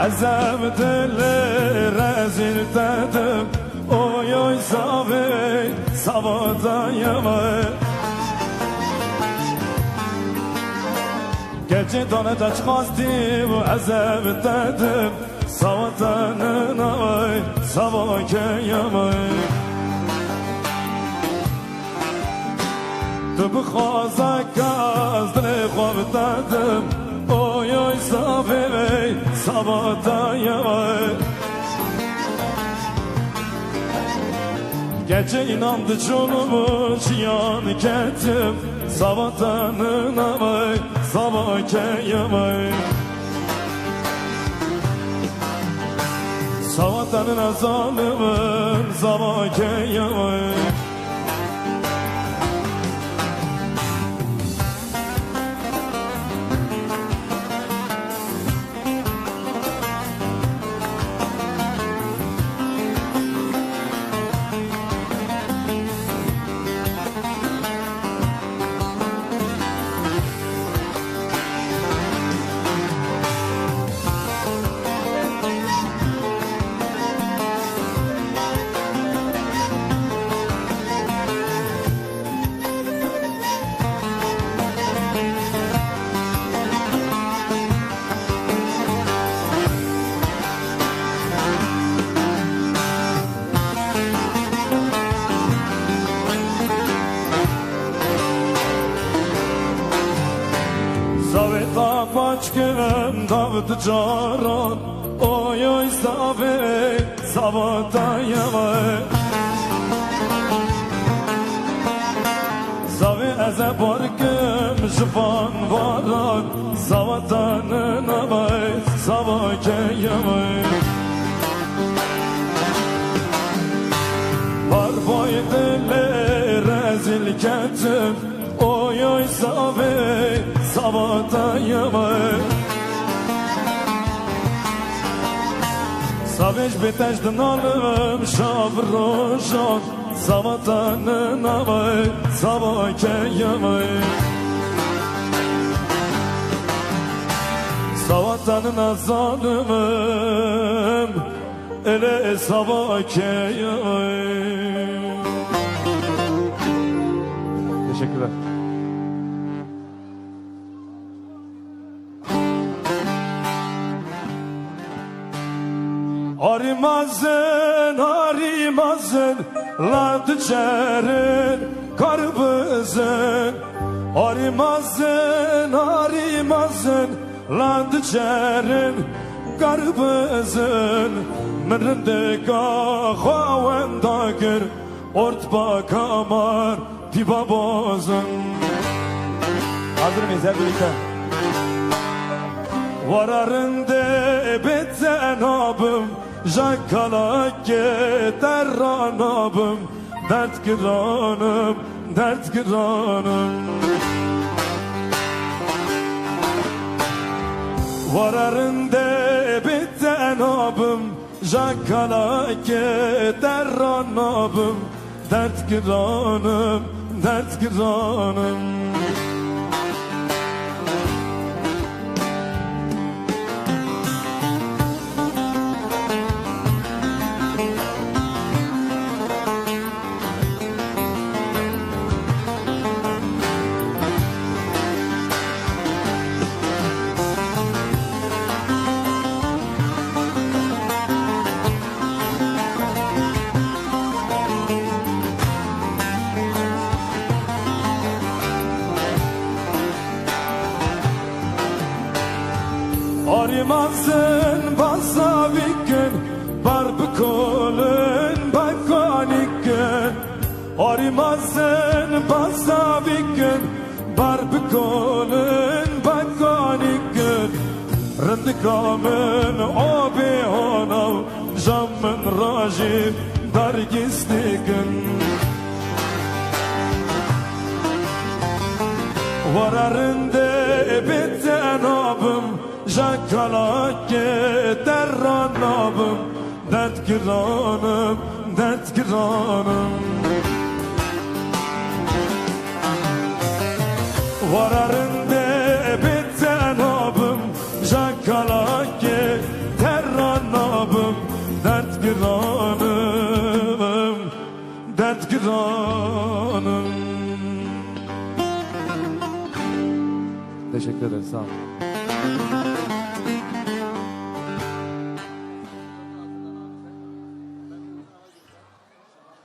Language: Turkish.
Ezem dili rezil dedim. Oy oy zavi savada yeme. Gece dana çıkazdım ezem dedim. Savatanın ay savake yeme. Tıbı khaza kazdını kov dedim. Oy oy zavi savada yeme. Gece inandı çonumu çiyan kettim. Savatanın amay savake yamay. Savatanın azalımın savake yamay. Zaveta başkım davdı caran. Oy oy zavi savata yeme. Zavi eze barkım jıvan varan. Savatanın amay savake yeme. Var boy dili rezil kettim. Oy oy zavi savata yeme. Saveç beteştin alım şavroşan. Savatanın amay savake yeme. Savatanın azalımım ele savake yeme. Teşekkürler. Arimazın, arimazın, landı çerin, karbızın. Arimazın, arimazın, landı çerin, karbızın. Mırındika xavendagir, ort bakamar, piba bozun. Hazır mıyız hep birlikte? Vararında bitten abim, Jakalak yeter anabım. Dert kıranım, dert kıranım. Vararında bitten abim, Jakalak yeter anabım. Dert kıranım, dert kıranım. Arimazın basavikin, barbikolun bakanikin. Arimazın basavikin, barbikolun bakanikin. Rındıkamın abi hanav, jamın rajib dargistikin. Vararında bitten abim, Jakalak yeter anabım. Dert kıranım, dert kıranım. Vararında bitten abim, Jakalak terranabım, dert giranım, dert giranım. Teşekkür ederim, sağ olun.